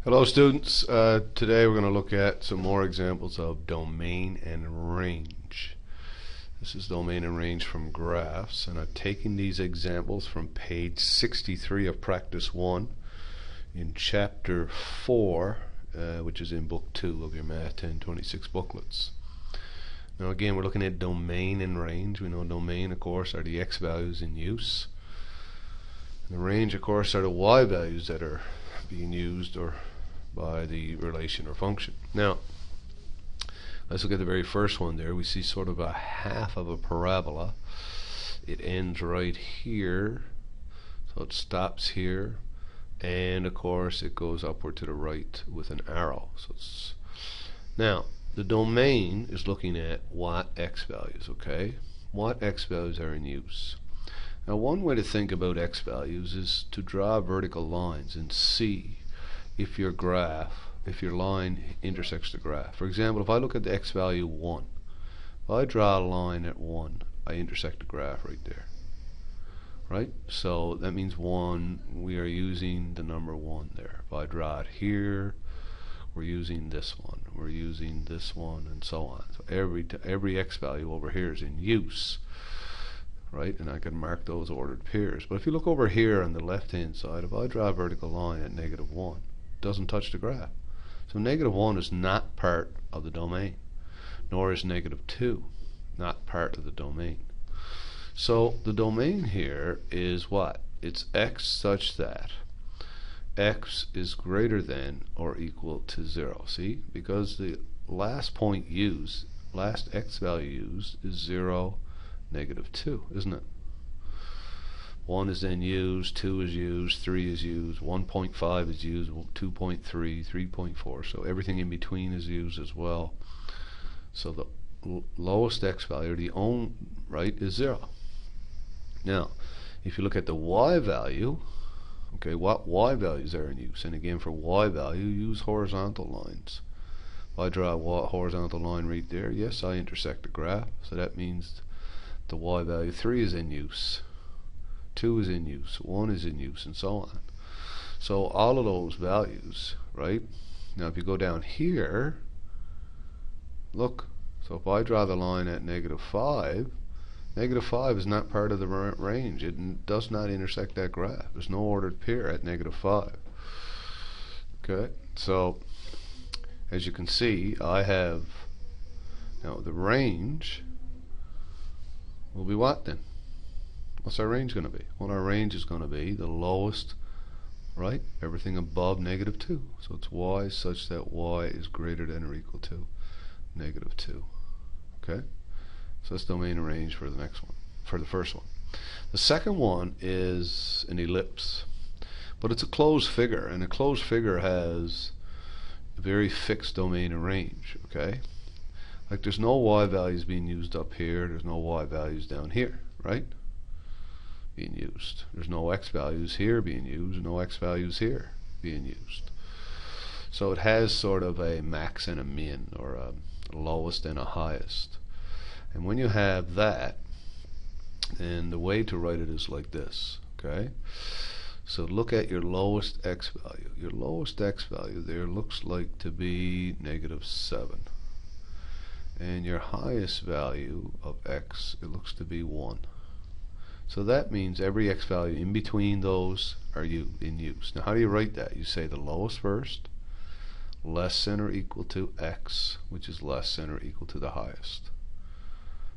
Hello students, today we're going to look at some more examples of domain and range. This is domain and range from graphs, and I've taken these examples from page 63 of practice 1 in chapter 4, which is in book 2 of your ma1026 booklets. Now again, we're looking at domain and range. We know domain, of course, are the x values in use. And the range, of course, are the y values that are being used or by the relation or function. Now, let's look at the very first one there. We see sort of a half of a parabola. It ends right here, so it stops here, and of course it goes upward to the right with an arrow. Now, the domain is looking at what x values, okay? What x values are in use. Now, one way to think about x values is to draw vertical lines and see if your line intersects the graph. For example, if I look at the x value 1, if I draw a line at 1, I intersect the graph right there. Right? So that means 1, we are using the number 1 there. If I draw it here, we're using this one, we're using this one, and so on. So every x value over here is in use. Right? And I can mark those ordered pairs. But if you look over here on the left hand side, if I draw a vertical line at -1, it doesn't touch the graph. So -1 is not part of the domain, nor is -2 not part of the domain. So the domain here is what? It's x such that x is greater than or equal to 0. See? Because the last x value used is 0, -2, isn't it? 1 is then used, 2 is used, 3 is used, 1.5 is used, 2.3, 3.4. So everything in between is used as well. So the lowest x value, is 0. Now, if you look at the y value, okay, what y values are in use? And again, for y value, use horizontal lines. If I draw a horizontal line right there, yes, I intersect the graph. So that means the y value 3 is in use. 2 is in use, 1 is in use, and so on. So all of those values, right? Now if you go down here, look, so if I draw the line at -5, -5 is not part of the range. It does not intersect that graph. There's no ordered pair at -5. Okay, so as you can see, I have, now the range will be what then? What's our range going to be? Well, our range is going to be the lowest, right? Everything above -2. So it's y such that y is greater than or equal to -2. Okay? So that's domain and range for the next one, for the first one. The second one is an ellipse, but it's a closed figure, and a closed figure has a very fixed domain and range, okay? Like there's no y values being used up here, there's no y values down here, right? Being used. There's no x values here being used, no x values here being used. So it has sort of a max and a min, or a lowest and a highest. And when you have that, then the way to write it is like this, okay? So look at your lowest x value. Your lowest x value there looks like to be -7. And your highest value of x, it looks to be 1. So that means every x value in between those are in use. Now how do you write that? You say the lowest first, less than or equal to x, which is less than or equal to the highest.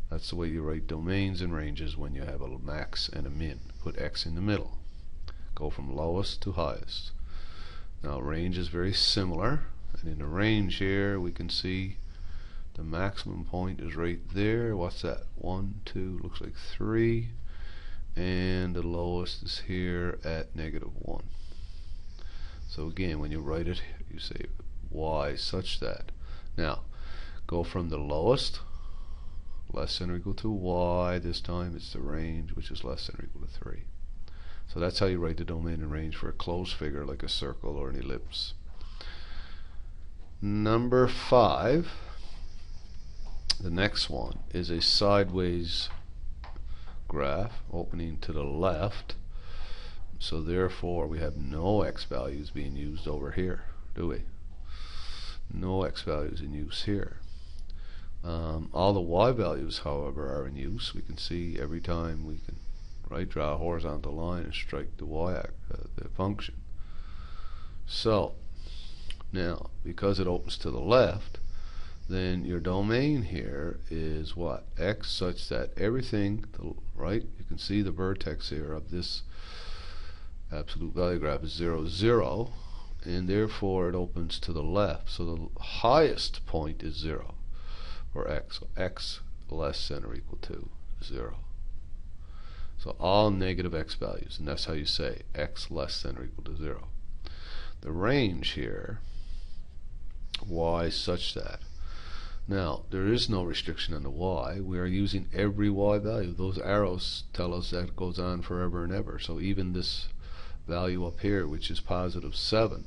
That's the way you write domains and ranges when you have a max and a min. Put x in the middle. Go from lowest to highest. Now range is very similar, and in the range here we can see the maximum point is right there. What's that? 1, 2, looks like 3. And the lowest is here at -1. So again, when you write it, you say y such that. Now, go from the lowest, less than or equal to y. This time it's the range, which is less than or equal to 3. So that's how you write the domain and range for a closed figure like a circle or an ellipse. Number 5, the next one is a sideways graph opening to the left, so therefore we have no x values being used over here. do we? No x values in use here. All the y values, however, are in use. We can see every time we can draw a horizontal line and strike the the function. So now, because it opens to the left, then your domain here is what? X such that everything, you can see the vertex here of this absolute value graph is 0, 0, and therefore it opens to the left. So the highest point is 0 for x. So x less than or equal to 0. So all negative x values, and that's how you say x less than or equal to 0. The range here, y such that. Now, there is no restriction on the y. We are using every y value. Those arrows tell us that it goes on forever and ever. So even this value up here, which is positive 7,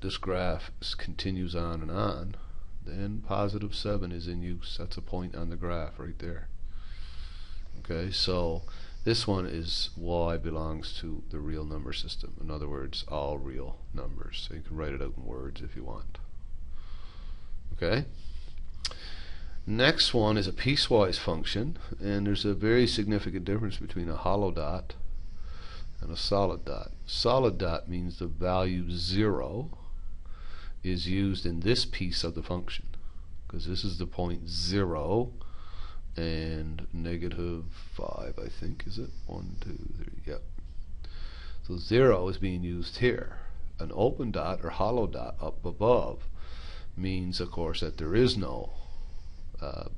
this graph continues on and on, then positive 7 is in use. That's a point on the graph right there. Okay, so this one is y belongs to the real number system. In other words, all real numbers. So you can write it out in words if you want. Okay. Next one is a piecewise function, and there's a very significant difference between a hollow dot and a solid dot. Solid dot means the value 0 is used in this piece of the function, because this is the point 0 and negative 5, I think, is it? 1, 2, 3, yep. So 0 is being used here. An open dot or hollow dot up above means, of course, that there is no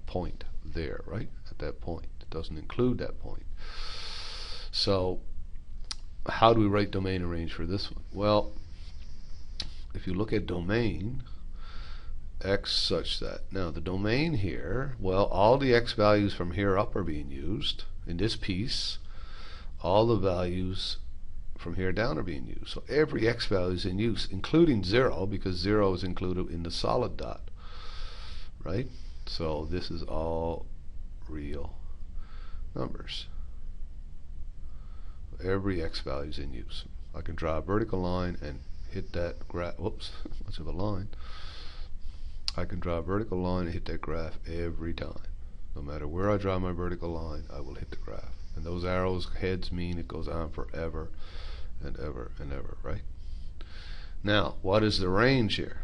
point there, at that point. It doesn't include that point. So how do we write domain and range for this one? Well, if you look at domain, x such that. Now the domain here, well, all the x values from here up are being used. In this piece, all the values from here down are being used. So every x value is in use, including 0, because 0 is included in the solid dot. So this is all real numbers. Every x value is in use. I can draw a vertical line and hit that graph. Whoops, much of a line. I can draw a vertical line and hit that graph every time. No matter where I draw my vertical line, I will hit the graph. And those arrows heads mean it goes on forever and ever and ever, Now, what is the range here?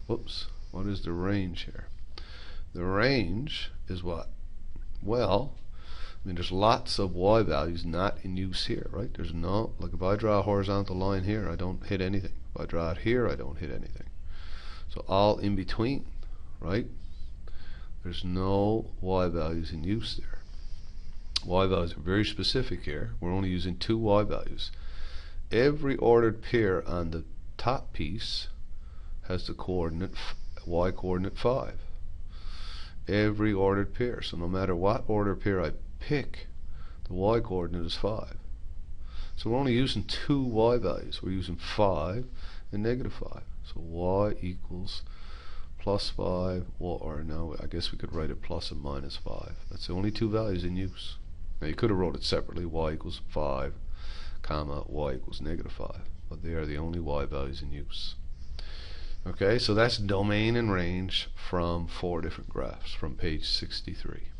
Whoops, what is the range here? The range is what? Well, there's lots of y values not in use here, There's no, like if I draw a horizontal line here, I don't hit anything. If I draw it here, I don't hit anything. So all in between, There's no y values in use there. Y values are very specific here. We're only using 2 y values. Every ordered pair on the top piece has the coordinate y coordinate 5. Every ordered pair. So no matter what ordered pair I pick, the y coordinate is 5. So we're only using 2 y values. We're using 5 and negative 5. So y equals plus 5, or no, I guess we could write it plus and minus 5. That's the only 2 values in use. Now you could have wrote it separately, y equals 5, comma, y equals negative 5. But they are the only y values in use. Okay, so that's domain and range from 4 different graphs from page 63.